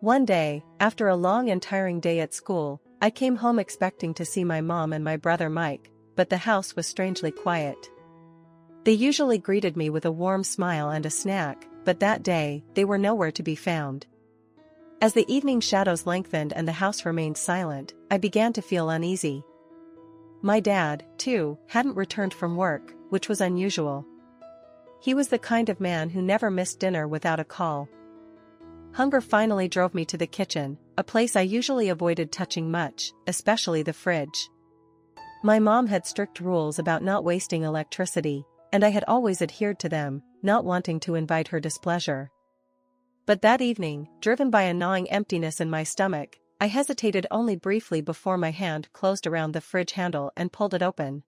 One day, after a long and tiring day at school, I came home expecting to see my mom and my brother Mike, but the house was strangely quiet. They usually greeted me with a warm smile and a snack, but that day, they were nowhere to be found. As the evening shadows lengthened and the house remained silent, I began to feel uneasy. My dad, too, hadn't returned from work, which was unusual. He was the kind of man who never missed dinner without a call. Hunger finally drove me to the kitchen, a place I usually avoided touching much, especially the fridge. My mom had strict rules about not wasting electricity, and I had always adhered to them, not wanting to invite her displeasure. But that evening, driven by a gnawing emptiness in my stomach, I hesitated only briefly before my hand closed around the fridge handle and pulled it open.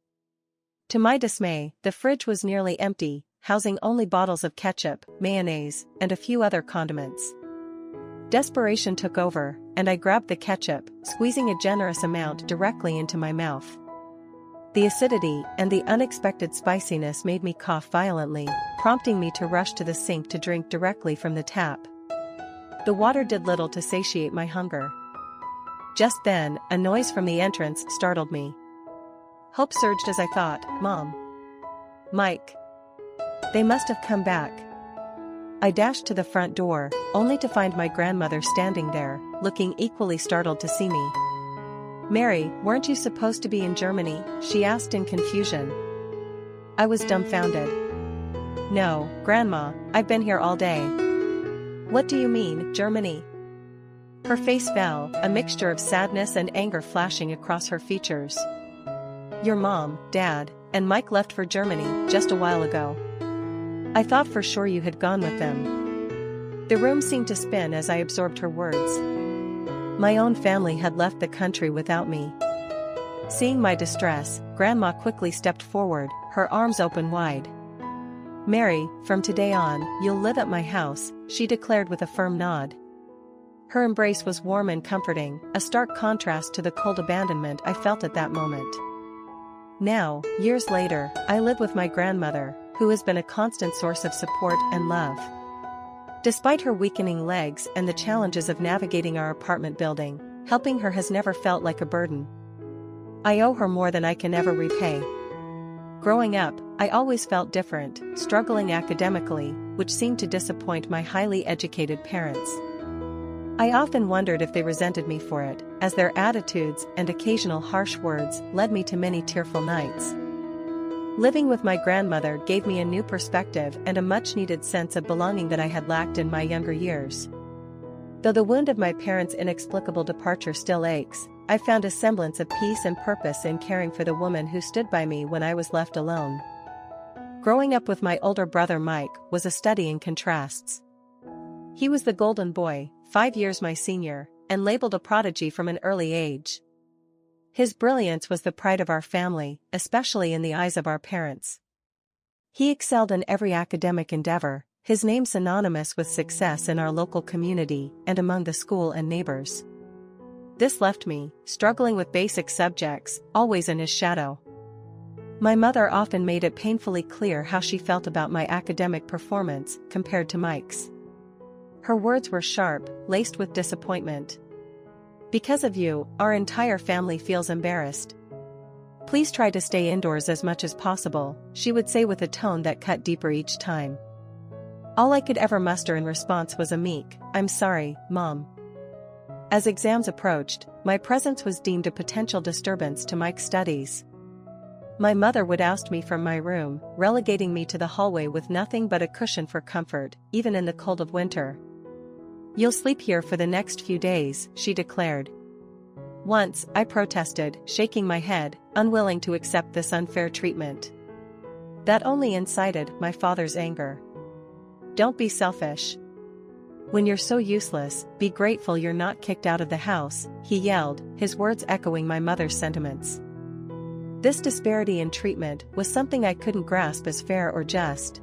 To my dismay, the fridge was nearly empty, housing only bottles of ketchup, mayonnaise, and a few other condiments. Desperation took over, and I grabbed the ketchup, squeezing a generous amount directly into my mouth. The acidity and the unexpected spiciness made me cough violently, prompting me to rush to the sink to drink directly from the tap. The water did little to satiate my hunger. Just then, a noise from the entrance startled me. Hope surged as I thought, Mom. Mike. They must have come back. I dashed to the front door, only to find my grandmother standing there, looking equally startled to see me. Mary, weren't you supposed to be in Germany? She asked in confusion. I was dumbfounded. No, Grandma, I've been here all day. What do you mean, Germany? Her face fell, a mixture of sadness and anger flashing across her features. Your mom, Dad, and Mike left for Germany just a while ago. I thought for sure you had gone with them. The room seemed to spin as I absorbed her words. My own family had left the country without me. Seeing my distress, Grandma quickly stepped forward, her arms open wide. Mary, from today on, you'll live at my house, she declared with a firm nod. Her embrace was warm and comforting, a stark contrast to the cold abandonment I felt at that moment. Now, years later, I live with my grandmother, who has been a constant source of support and love. Despite her weakening legs and the challenges of navigating our apartment building, helping her has never felt like a burden. I owe her more than I can ever repay. Growing up, I always felt different, struggling academically, which seemed to disappoint my highly educated parents. I often wondered if they resented me for it, as their attitudes and occasional harsh words led me to many tearful nights. Living with my grandmother gave me a new perspective and a much-needed sense of belonging that I had lacked in my younger years. Though the wound of my parents' inexplicable departure still aches, I found a semblance of peace and purpose in caring for the woman who stood by me when I was left alone. Growing up with my older brother Mike was a study in contrasts. He was the golden boy, 5 years my senior, and labeled a prodigy from an early age. His brilliance was the pride of our family, especially in the eyes of our parents. He excelled in every academic endeavor, his name synonymous with success in our local community and among the school and neighbors. This left me, struggling with basic subjects, always in his shadow. My mother often made it painfully clear how she felt about my academic performance compared to Mike's. Her words were sharp, laced with disappointment. Because of you, our entire family feels embarrassed. Please try to stay indoors as much as possible, she would say with a tone that cut deeper each time. All I could ever muster in response was a meek, I'm sorry, Mom. As exams approached, my presence was deemed a potential disturbance to Mike's studies. My mother would oust me from my room, relegating me to the hallway with nothing but a cushion for comfort, even in the cold of winter. You'll sleep here for the next few days, she declared. Once, I protested, shaking my head, unwilling to accept this unfair treatment. That only incited my father's anger. Don't be selfish. When you're so useless, be grateful you're not kicked out of the house, he yelled, his words echoing my mother's sentiments. This disparity in treatment was something I couldn't grasp as fair or just.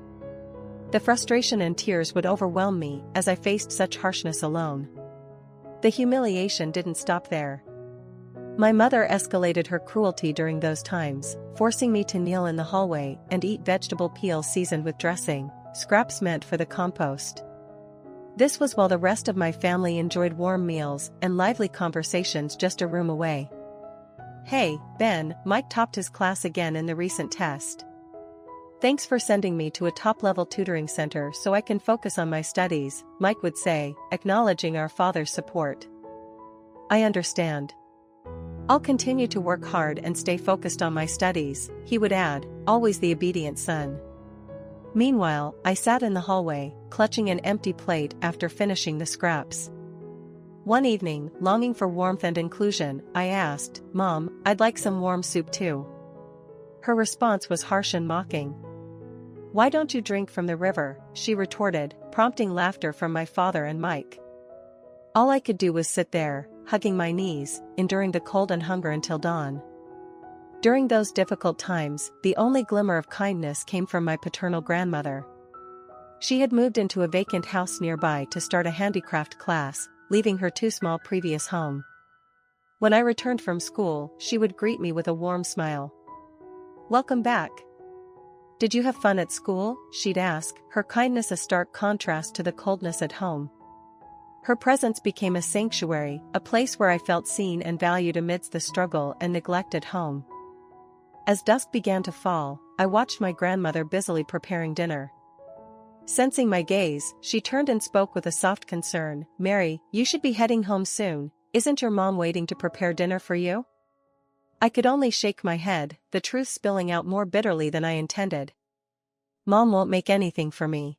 The frustration and tears would overwhelm me as I faced such harshness alone. The humiliation didn't stop there. My mother escalated her cruelty during those times, forcing me to kneel in the hallway and eat vegetable peel seasoned with dressing, scraps meant for the compost. This was while the rest of my family enjoyed warm meals and lively conversations just a room away. "Hey, Ben," Mike topped his class again in the recent test. "Thanks for sending me to a top-level tutoring center so I can focus on my studies," Mike would say, acknowledging our father's support. "I understand. I'll continue to work hard and stay focused on my studies," he would add, always the obedient son. Meanwhile, I sat in the hallway, clutching an empty plate after finishing the scraps. One evening, longing for warmth and inclusion, I asked, "Mom, I'd like some warm soup too." Her response was harsh and mocking. "Why don't you drink from the river?" she retorted, prompting laughter from my father and Mike. All I could do was sit there, hugging my knees, enduring the cold and hunger until dawn. During those difficult times, the only glimmer of kindness came from my paternal grandmother. She had moved into a vacant house nearby to start a handicraft class, leaving her too small previous home. When I returned from school, she would greet me with a warm smile. "Welcome back. Did you have fun at school?" she'd ask, her kindness a stark contrast to the coldness at home. Her presence became a sanctuary, a place where I felt seen and valued amidst the struggle and neglect at home. As dusk began to fall, I watched my grandmother busily preparing dinner. Sensing my gaze, she turned and spoke with a soft concern, "Mary, you should be heading home soon. Isn't your mom waiting to prepare dinner for you?" I could only shake my head, the truth spilling out more bitterly than I intended. "Mom won't make anything for me."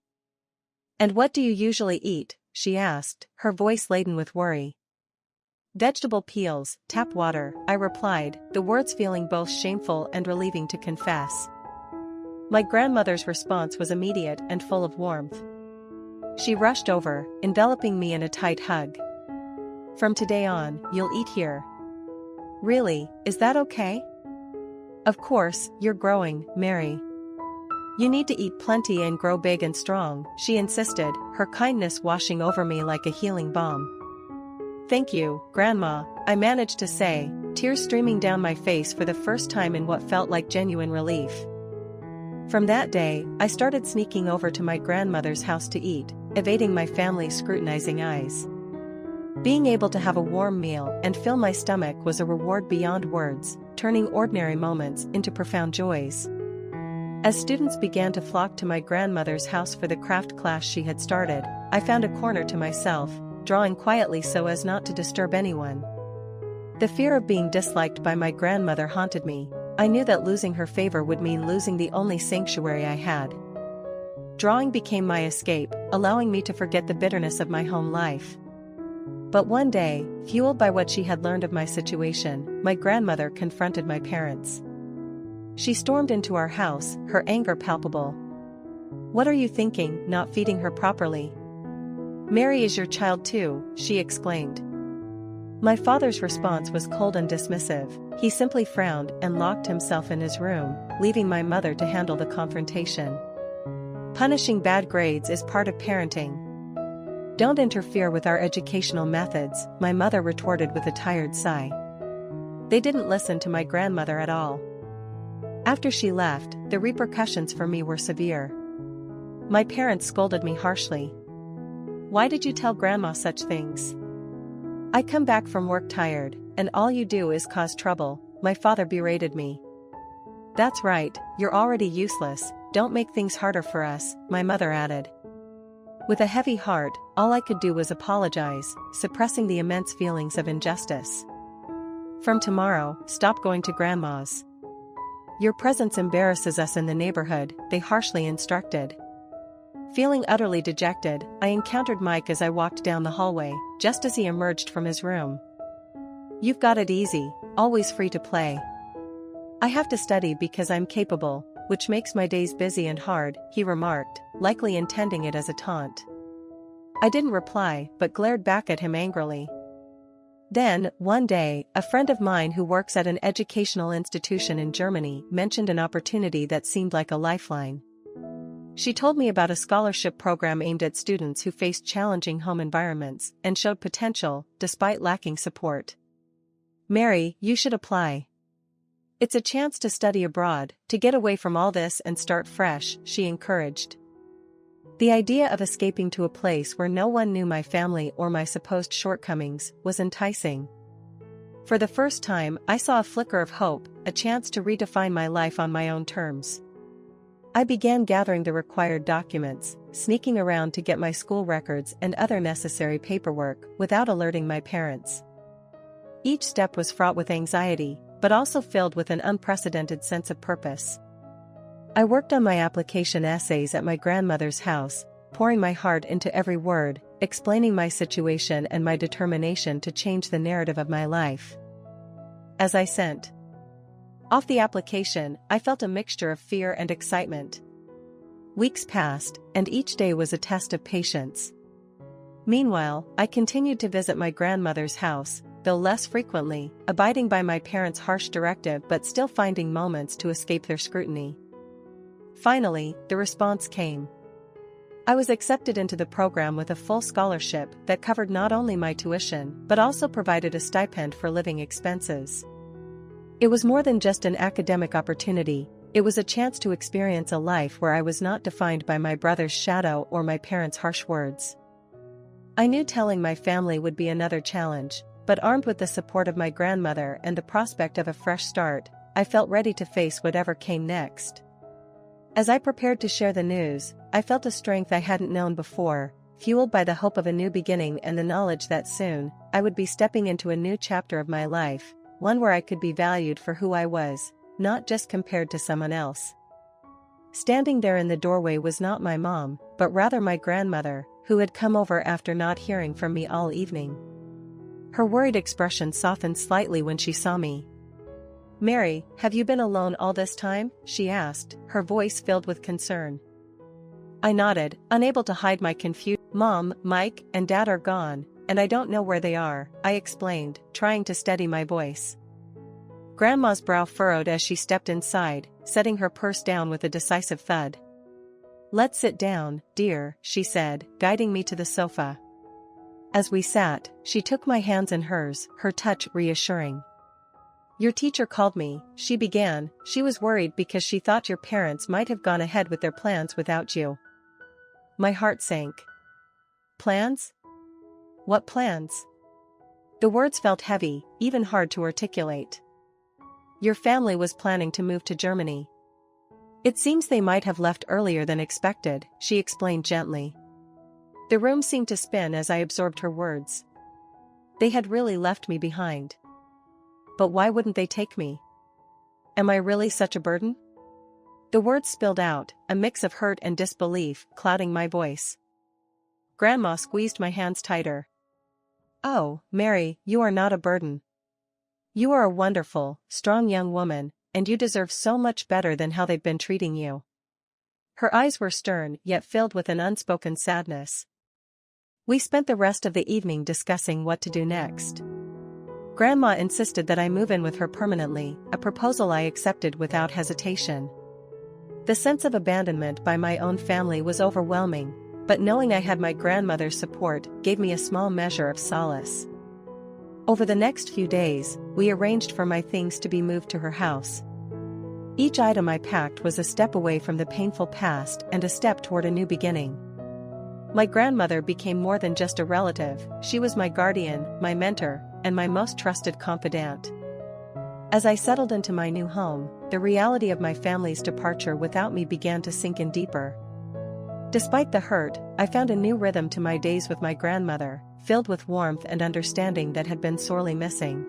"And what do you usually eat?" she asked, her voice laden with worry. "Vegetable peels, tap water," I replied, the words feeling both shameful and relieving to confess. My grandmother's response was immediate and full of warmth. She rushed over, enveloping me in a tight hug. "From today on, you'll eat here." "Really, is that okay?" "Of course, you're growing, Mary. You need to eat plenty and grow big and strong," she insisted, her kindness washing over me like a healing balm. "Thank you, Grandma," I managed to say, tears streaming down my face for the first time in what felt like genuine relief. From that day, I started sneaking over to my grandmother's house to eat, evading my family's scrutinizing eyes. Being able to have a warm meal and fill my stomach was a reward beyond words, turning ordinary moments into profound joys. As students began to flock to my grandmother's house for the craft class she had started, I found a corner to myself, drawing quietly so as not to disturb anyone. The fear of being disliked by my grandmother haunted me. I knew that losing her favor would mean losing the only sanctuary I had. Drawing became my escape, allowing me to forget the bitterness of my home life. But one day, fueled by what she had learned of my situation, my grandmother confronted my parents. She stormed into our house, her anger palpable. "What are you thinking, not feeding her properly? Mary is your child too," she exclaimed. My father's response was cold and dismissive. He simply frowned and locked himself in his room, leaving my mother to handle the confrontation. "Punishing bad grades is part of parenting. Don't interfere with our educational methods," my mother retorted with a tired sigh. They didn't listen to my grandmother at all. After she left, the repercussions for me were severe. My parents scolded me harshly. "Why did you tell Grandma such things? I come back from work tired, and all you do is cause trouble," my father berated me. "That's right, you're already useless, don't make things harder for us," my mother added. With a heavy heart, all I could do was apologize, suppressing the immense feelings of injustice. "From tomorrow, stop going to Grandma's. Your presence embarrasses us in the neighborhood," they harshly instructed. Feeling utterly dejected, I encountered Mike as I walked down the hallway, just as he emerged from his room. "You've got it easy, always free to play." "I have to study because I'm capable, which makes my days busy and hard," he remarked, likely intending it as a taunt. I didn't reply, but glared back at him angrily. Then, one day, a friend of mine who works at an educational institution in Germany mentioned an opportunity that seemed like a lifeline. She told me about a scholarship program aimed at students who faced challenging home environments and showed potential, despite lacking support. "Mary, you should apply. It's a chance to study abroad, to get away from all this and start fresh," she encouraged. The idea of escaping to a place where no one knew my family or my supposed shortcomings was enticing. For the first time, I saw a flicker of hope, a chance to redefine my life on my own terms. I began gathering the required documents, sneaking around to get my school records and other necessary paperwork without alerting my parents. Each step was fraught with anxiety, but also filled with an unprecedented sense of purpose. I worked on my application essays at my grandmother's house, pouring my heart into every word, explaining my situation and my determination to change the narrative of my life. As I sent off the application, I felt a mixture of fear and excitement. Weeks passed, and each day was a test of patience. Meanwhile, I continued to visit my grandmother's house, though less frequently, abiding by my parents' harsh directive but still finding moments to escape their scrutiny. Finally, the response came. I was accepted into the program with a full scholarship that covered not only my tuition but also provided a stipend for living expenses. It was more than just an academic opportunity, it was a chance to experience a life where I was not defined by my brother's shadow or my parents' harsh words. I knew telling my family would be another challenge, but armed with the support of my grandmother and the prospect of a fresh start, I felt ready to face whatever came next. As I prepared to share the news, I felt a strength I hadn't known before, fueled by the hope of a new beginning and the knowledge that soon, I would be stepping into a new chapter of my life, one where I could be valued for who I was, not just compared to someone else. Standing there in the doorway was not my mom, but rather my grandmother, who had come over after not hearing from me all evening. Her worried expression softened slightly when she saw me. "Mary, have you been alone all this time?" she asked, her voice filled with concern. I nodded, unable to hide my confusion. "Mom, Mike, and Dad are gone, and I don't know where they are," I explained, trying to steady my voice. Grandma's brow furrowed as she stepped inside, setting her purse down with a decisive thud. "Let's sit down, dear," she said, guiding me to the sofa. As we sat, she took my hands in hers, her touch reassuring. "Your teacher called me," she began. "She was worried because she thought your parents might have gone ahead with their plans without you." My heart sank. "Plans? What plans?" The words felt heavy, even hard to articulate. "Your family was planning to move to Germany. It seems they might have left earlier than expected," she explained gently. The room seemed to spin as I absorbed her words. They had really left me behind. But why wouldn't they take me? Am I really such a burden? The words spilled out, a mix of hurt and disbelief, clouding my voice. Grandma squeezed my hands tighter. "Oh, Mary, you are not a burden. You are a wonderful, strong young woman, and you deserve so much better than how they've been treating you." Her eyes were stern yet filled with an unspoken sadness. We spent the rest of the evening discussing what to do next. Grandma insisted that I move in with her permanently, a proposal I accepted without hesitation. The sense of abandonment by my own family was overwhelming, but knowing I had my grandmother's support gave me a small measure of solace. Over the next few days, we arranged for my things to be moved to her house. Each item I packed was a step away from the painful past and a step toward a new beginning. My grandmother became more than just a relative, she was my guardian, my mentor, and my most trusted confidant. As I settled into my new home, the reality of my family's departure without me began to sink in deeper. Despite the hurt, I found a new rhythm to my days with my grandmother, filled with warmth and understanding that had been sorely missing.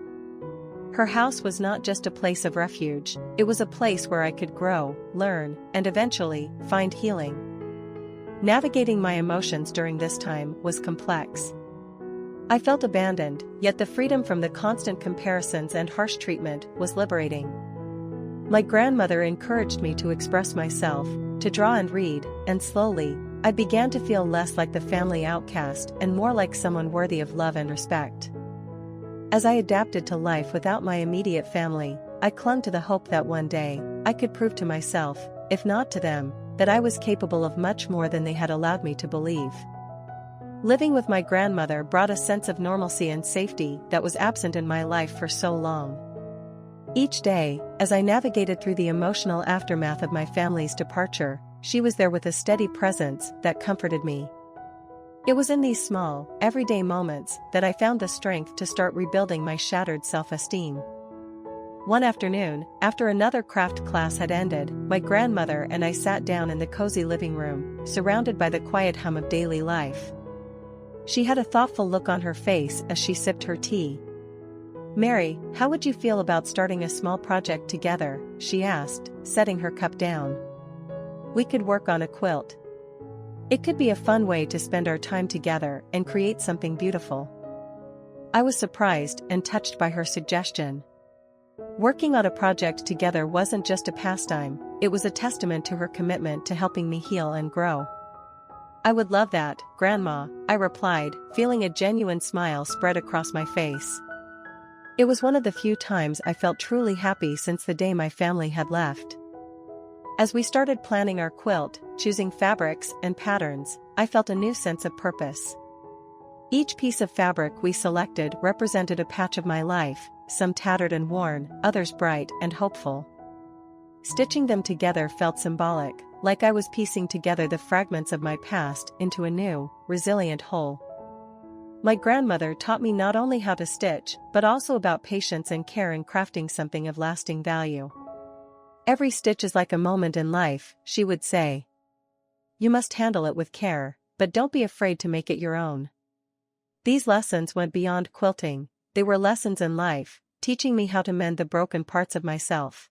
Her house was not just a place of refuge, it was a place where I could grow, learn, and eventually, find healing. Navigating my emotions during this time was complex. I felt abandoned, yet the freedom from the constant comparisons and harsh treatment was liberating. My grandmother encouraged me to express myself, to draw and read, and slowly, I began to feel less like the family outcast and more like someone worthy of love and respect. As I adapted to life without my immediate family, I clung to the hope that one day, I could prove to myself, if not to them, that I was capable of much more than they had allowed me to believe. Living with my grandmother brought a sense of normalcy and safety that was absent in my life for so long. Each day, as I navigated through the emotional aftermath of my family's departure, she was there with a steady presence that comforted me. It was in these small, everyday moments that I found the strength to start rebuilding my shattered self-esteem. One afternoon, after another craft class had ended, my grandmother and I sat down in the cozy living room, surrounded by the quiet hum of daily life. She had a thoughtful look on her face as she sipped her tea. "Mary, how would you feel about starting a small project together?" she asked, setting her cup down. "We could work on a quilt. It could be a fun way to spend our time together and create something beautiful." I was surprised and touched by her suggestion. Working on a project together wasn't just a pastime, it was a testament to her commitment to helping me heal and grow. "I would love that, Grandma," I replied, feeling a genuine smile spread across my face. It was one of the few times I felt truly happy since the day my family had left. As we started planning our quilt, choosing fabrics and patterns, I felt a new sense of purpose. Each piece of fabric we selected represented a patch of my life, some tattered and worn, others bright and hopeful. Stitching them together felt symbolic, like I was piecing together the fragments of my past into a new, resilient whole. My grandmother taught me not only how to stitch, but also about patience and care in crafting something of lasting value. "Every stitch is like a moment in life," she would say. "You must handle it with care, but don't be afraid to make it your own." These lessons went beyond quilting, they were lessons in life, teaching me how to mend the broken parts of myself.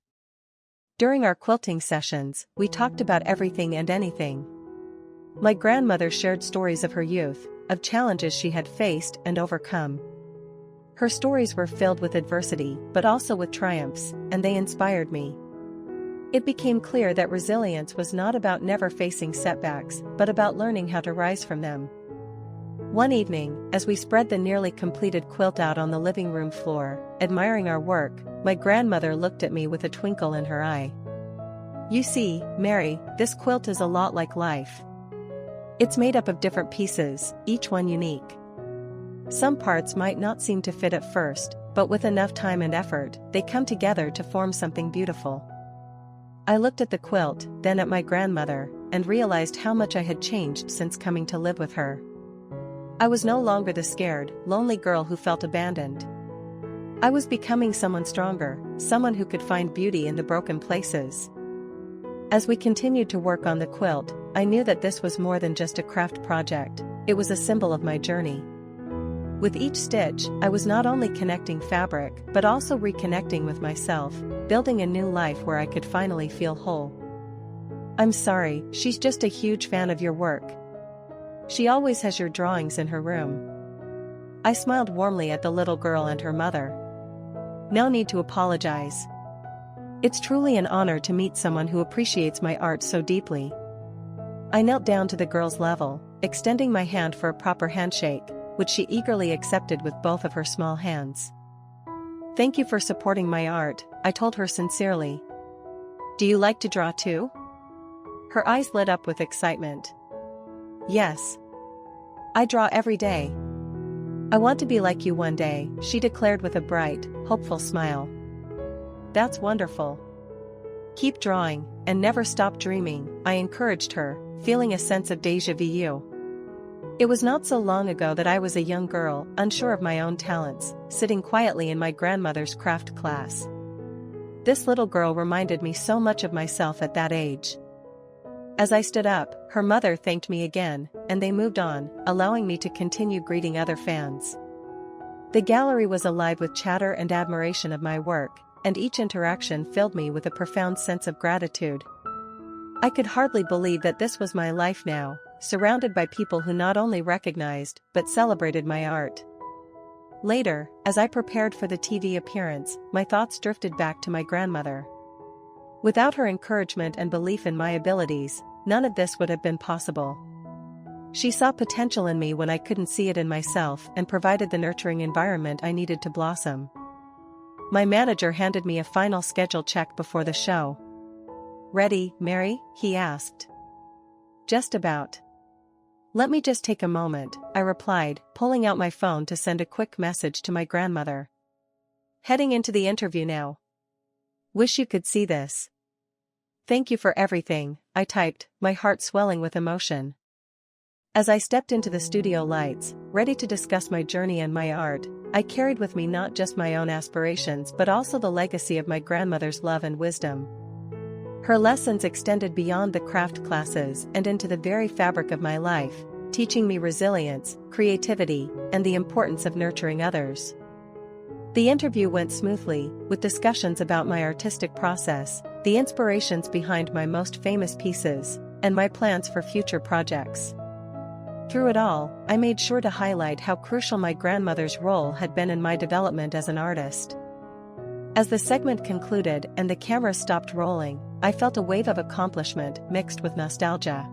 During our quilting sessions, we talked about everything and anything. My grandmother shared stories of her youth, of challenges she had faced and overcome. Her stories were filled with adversity, but also with triumphs, and they inspired me. It became clear that resilience was not about never facing setbacks, but about learning how to rise from them. One evening, as we spread the nearly completed quilt out on the living room floor, admiring our work, my grandmother looked at me with a twinkle in her eye. "You see, Mary, this quilt is a lot like life. It's made up of different pieces, each one unique. Some parts might not seem to fit at first, but with enough time and effort, they come together to form something beautiful." I looked at the quilt, then at my grandmother, and realized how much I had changed since coming to live with her. I was no longer the scared, lonely girl who felt abandoned. I was becoming someone stronger, someone who could find beauty in the broken places. As we continued to work on the quilt, I knew that this was more than just a craft project, it was a symbol of my journey. With each stitch, I was not only connecting fabric, but also reconnecting with myself, building a new life where I could finally feel whole. "I'm sorry, she's just a huge fan of your work. She always has your drawings in her room." I smiled warmly at the little girl and her mother. "No need to apologize. It's truly an honor to meet someone who appreciates my art so deeply." I knelt down to the girl's level, extending my hand for a proper handshake, which she eagerly accepted with both of her small hands. "Thank you for supporting my art," I told her sincerely. "Do you like to draw too?" Her eyes lit up with excitement. "Yes. I draw every day. I want to be like you one day," she declared with a bright, hopeful smile. "That's wonderful. Keep drawing, and never stop dreaming," I encouraged her, feeling a sense of déjà vu. It was not so long ago that I was a young girl, unsure of my own talents, sitting quietly in my grandmother's craft class. This little girl reminded me so much of myself at that age. As I stood up, her mother thanked me again, and they moved on, allowing me to continue greeting other fans. The gallery was alive with chatter and admiration of my work, and each interaction filled me with a profound sense of gratitude. I could hardly believe that this was my life now, surrounded by people who not only recognized, but celebrated my art. Later, as I prepared for the TV appearance, my thoughts drifted back to my grandmother. Without her encouragement and belief in my abilities, none of this would have been possible. She saw potential in me when I couldn't see it in myself and provided the nurturing environment I needed to blossom. My manager handed me a final schedule check before the show. "Ready, Mary?" he asked. "Just about." "Let me just take a moment," I replied, pulling out my phone to send a quick message to my grandmother. "Heading into the interview now. Wish you could see this. Thank you for everything, I typed, my heart swelling with emotion. As I stepped into the studio lights, ready to discuss my journey and my art, I carried with me not just my own aspirations but also the legacy of my grandmother's love and wisdom. Her lessons extended beyond the craft classes and into the very fabric of my life, teaching me resilience, creativity, and the importance of nurturing others. The interview went smoothly, with discussions about my artistic process, the inspirations behind my most famous pieces, and my plans for future projects. Through it all, I made sure to highlight how crucial my grandmother's role had been in my development as an artist. As the segment concluded and the camera stopped rolling, I felt a wave of accomplishment mixed with nostalgia.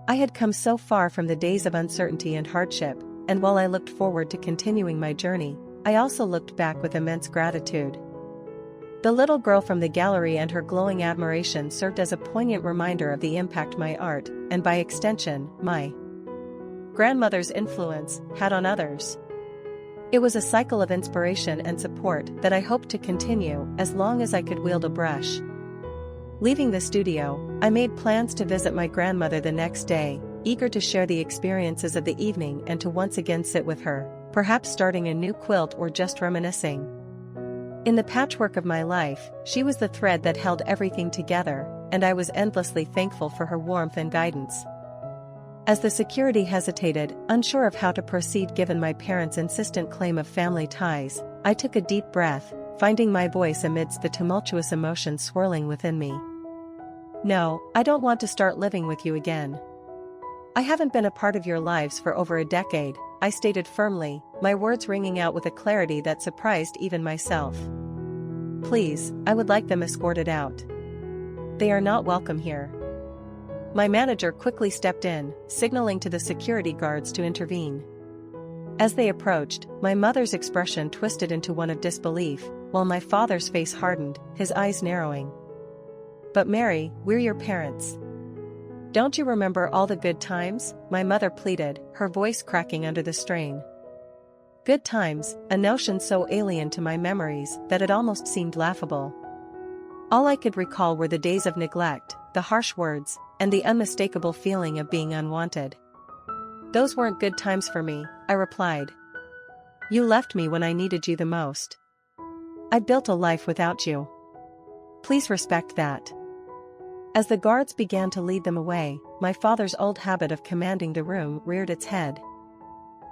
I had come so far from the days of uncertainty and hardship, and while I looked forward to continuing my journey, I also looked back with immense gratitude. The little girl from the gallery and her glowing admiration served as a poignant reminder of the impact my art, and by extension, my grandmother's influence, had on others. It was a cycle of inspiration and support that I hoped to continue as long as I could wield a brush. Leaving the studio, I made plans to visit my grandmother the next day, eager to share the experiences of the evening and to once again sit with her, perhaps starting a new quilt or just reminiscing. In the patchwork of my life, she was the thread that held everything together, and I was endlessly thankful for her warmth and guidance. As the security hesitated, unsure of how to proceed given my parents' insistent claim of family ties, I took a deep breath, finding my voice amidst the tumultuous emotions swirling within me. No, I don't want to start living with you again. I haven't been a part of your lives for over a decade, I stated firmly, my words ringing out with a clarity that surprised even myself. Please, I would like them escorted out. They are not welcome here. My manager quickly stepped in, signaling to the security guards to intervene. As they approached, my mother's expression twisted into one of disbelief, while my father's face hardened, his eyes narrowing. But Mary, we're your parents. Don't you remember all the good times? My mother pleaded, her voice cracking under the strain. Good times, a notion so alien to my memories that it almost seemed laughable. All I could recall were the days of neglect, the harsh words, and the unmistakable feeling of being unwanted. Those weren't good times for me, I replied. You left me when I needed you the most. I built a life without you. Please respect that. As the guards began to lead them away, my father's old habit of commanding the room reared its head.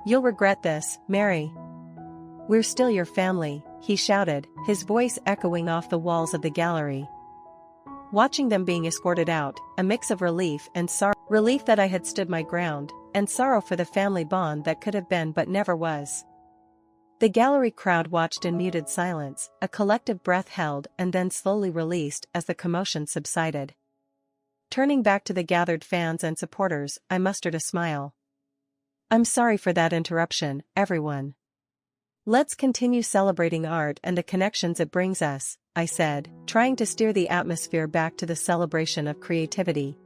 You'll regret this, Mary. We're still your family, he shouted, his voice echoing off the walls of the gallery. Watching them being escorted out, a mix of relief and sorrow. Relief that I had stood my ground, and sorrow for the family bond that could have been but never was. The gallery crowd watched in muted silence, a collective breath held and then slowly released as the commotion subsided. Turning back to the gathered fans and supporters, I mustered a smile. I'm sorry for that interruption, everyone. Let's continue celebrating art and the connections it brings us, I said, trying to steer the atmosphere back to the celebration of creativity.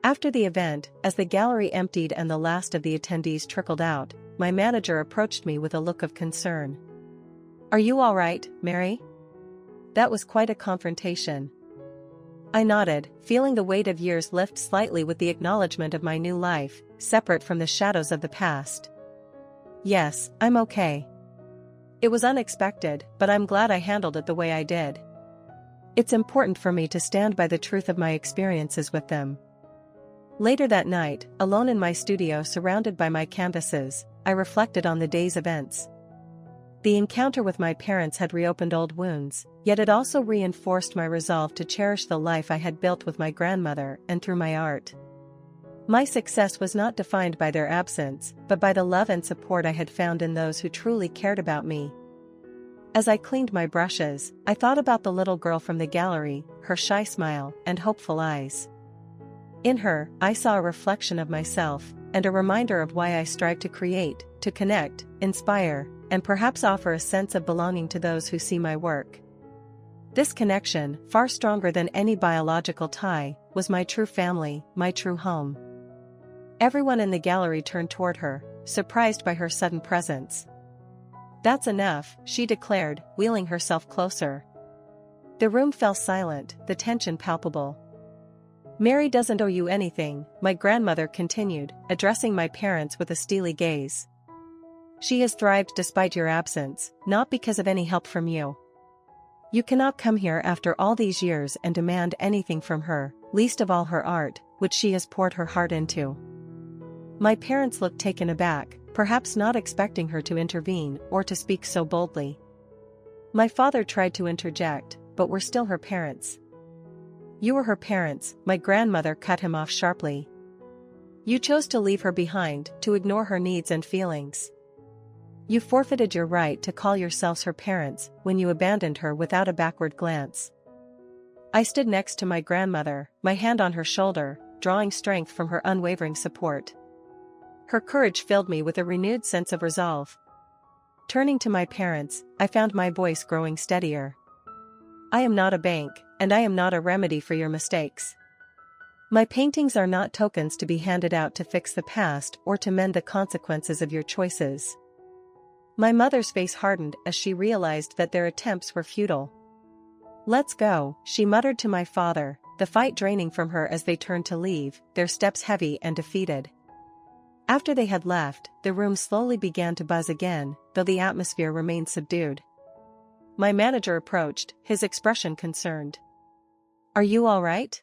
After the event, as the gallery emptied and the last of the attendees trickled out, my manager approached me with a look of concern. Are you all right, Mary? That was quite a confrontation. I nodded, feeling the weight of years lift slightly with the acknowledgement of my new life, separate from the shadows of the past. Yes, I'm okay. It was unexpected, but I'm glad I handled it the way I did. It's important for me to stand by the truth of my experiences with them. Later that night, alone in my studio surrounded by my canvases, I reflected on the day's events. The encounter with my parents had reopened old wounds, yet it also reinforced my resolve to cherish the life I had built with my grandmother and through my art. My success was not defined by their absence, but by the love and support I had found in those who truly cared about me. As I cleaned my brushes, I thought about the little girl from the gallery, her shy smile and hopeful eyes. In her, I saw a reflection of myself, and a reminder of why I strive to create, to connect, inspire, and perhaps offer a sense of belonging to those who see my work. This connection, far stronger than any biological tie, was my true family, my true home. Everyone in the gallery turned toward her, surprised by her sudden presence. That's enough, she declared, wheeling herself closer. The room fell silent, the tension palpable. Mary doesn't owe you anything, my grandmother continued, addressing my parents with a steely gaze. She has thrived despite your absence, not because of any help from you. You cannot come here after all these years and demand anything from her, least of all her art, which she has poured her heart into. My parents looked taken aback, perhaps not expecting her to intervene or to speak so boldly. My father tried to interject, but we're still her parents. You were her parents, my grandmother cut him off sharply. You chose to leave her behind, to ignore her needs and feelings. You forfeited your right to call yourselves her parents when you abandoned her without a backward glance. I stood next to my grandmother, my hand on her shoulder, drawing strength from her unwavering support. Her courage filled me with a renewed sense of resolve. Turning to my parents, I found my voice growing steadier. I am not a bank, and I am not a remedy for your mistakes. My paintings are not tokens to be handed out to fix the past or to mend the consequences of your choices. My mother's face hardened as she realized that their attempts were futile. Let's go, she muttered to my father, the fight draining from her as they turned to leave, their steps heavy and defeated. After they had left, the room slowly began to buzz again, though the atmosphere remained subdued. My manager approached, his expression concerned. Are you all right?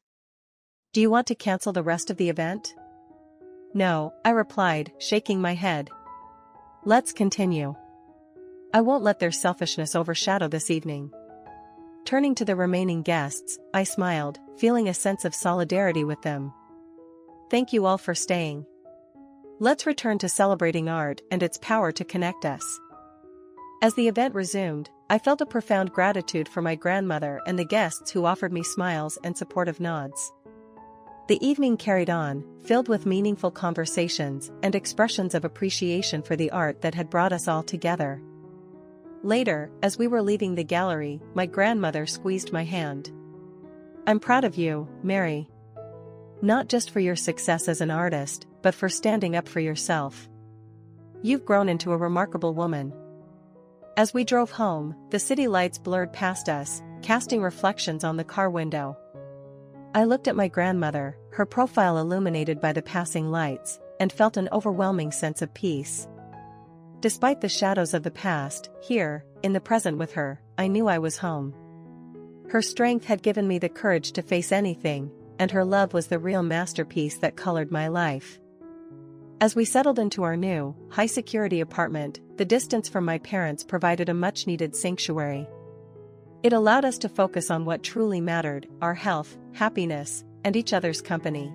Do you want to cancel the rest of the event? No, I replied, shaking my head. Let's continue. I won't let their selfishness overshadow this evening. Turning to the remaining guests, I smiled, feeling a sense of solidarity with them. Thank you all for staying. Let's return to celebrating art and its power to connect us. As the event resumed, I felt a profound gratitude for my grandmother and the guests who offered me smiles and supportive nods. The evening carried on, filled with meaningful conversations and expressions of appreciation for the art that had brought us all together. Later, as we were leaving the gallery, my grandmother squeezed my hand. I'm proud of you, Mary. Not just for your success as an artist, but for standing up for yourself. You've grown into a remarkable woman. As we drove home, the city lights blurred past us, casting reflections on the car window. I looked at my grandmother, her profile illuminated by the passing lights, and felt an overwhelming sense of peace. Despite the shadows of the past, here, in the present with her, I knew I was home. Her strength had given me the courage to face anything, and her love was the real masterpiece that colored my life. As we settled into our new, high-security apartment, the distance from my parents provided a much-needed sanctuary. It allowed us to focus on what truly mattered, our health, happiness, and each other's company.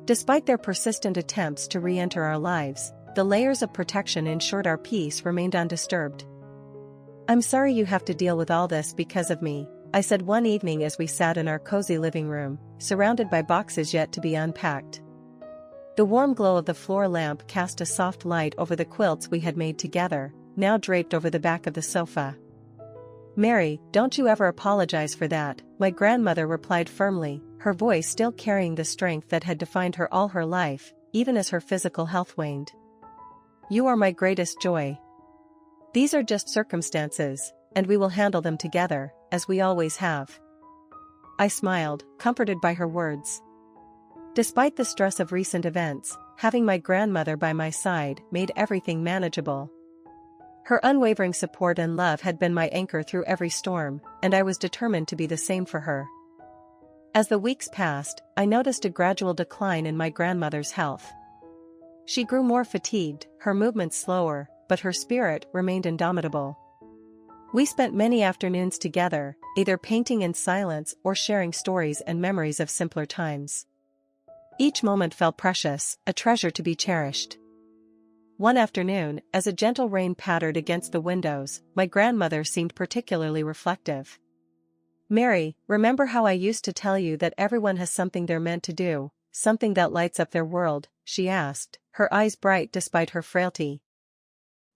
Despite their persistent attempts to re-enter our lives, the layers of protection ensured our peace remained undisturbed. I'm sorry you have to deal with all this because of me, I said one evening as we sat in our cozy living room, surrounded by boxes yet to be unpacked. The warm glow of the floor lamp cast a soft light over the quilts we had made together, now draped over the back of the sofa. Mary, don't you ever apologize for that, my grandmother replied firmly, her voice still carrying the strength that had defined her all her life, even as her physical health waned. You are my greatest joy. These are just circumstances, and we will handle them together, as we always have. I smiled, comforted by her words. Despite the stress of recent events, having my grandmother by my side made everything manageable. Her unwavering support and love had been my anchor through every storm, and I was determined to be the same for her. As the weeks passed, I noticed a gradual decline in my grandmother's health. She grew more fatigued, her movements slower, but her spirit remained indomitable. We spent many afternoons together, either painting in silence or sharing stories and memories of simpler times. Each moment felt precious, a treasure to be cherished. One afternoon, as a gentle rain pattered against the windows, my grandmother seemed particularly reflective. Mary, remember how I used to tell you that everyone has something they're meant to do, something that lights up their world, she asked, her eyes bright despite her frailty.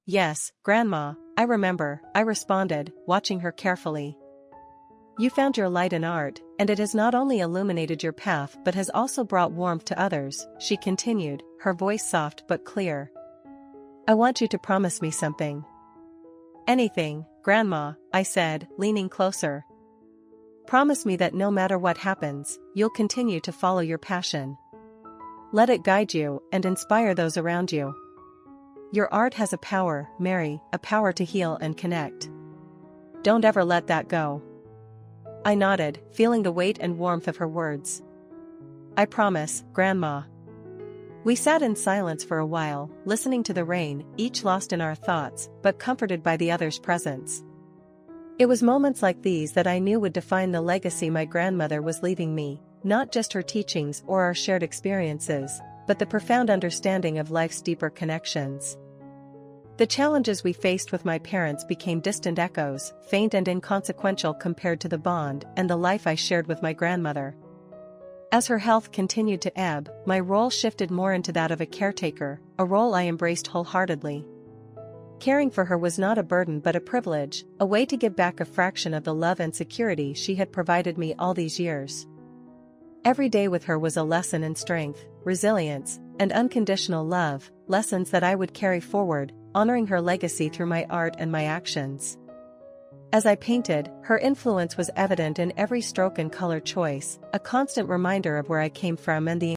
Yes, Grandma, I remember, I responded, watching her carefully. You found your light in art, and it has not only illuminated your path but has also brought warmth to others, she continued, her voice soft but clear. I want you to promise me something. Anything, Grandma, I said, leaning closer. Promise me that no matter what happens, you'll continue to follow your passion. Let it guide you and inspire those around you. Your art has a power, Mary, a power to heal and connect. Don't ever let that go." I nodded, feeling the weight and warmth of her words. "I promise, Grandma." We sat in silence for a while, listening to the rain, each lost in our thoughts, but comforted by the other's presence. It was moments like these that I knew would define the legacy my grandmother was leaving me, not just her teachings or our shared experiences, but the profound understanding of life's deeper connections. The challenges we faced with my parents became distant echoes, faint and inconsequential compared to the bond and the life I shared with my grandmother. As her health continued to ebb, my role shifted more into that of a caretaker, a role I embraced wholeheartedly. Caring for her was not a burden but a privilege, a way to give back a fraction of the love and security she had provided me all these years. Every day with her was a lesson in strength, resilience, and unconditional love, lessons that I would carry forward, honoring her legacy through my art and my actions. As I painted, her influence was evident in every stroke and color choice, a constant reminder of where I came from and the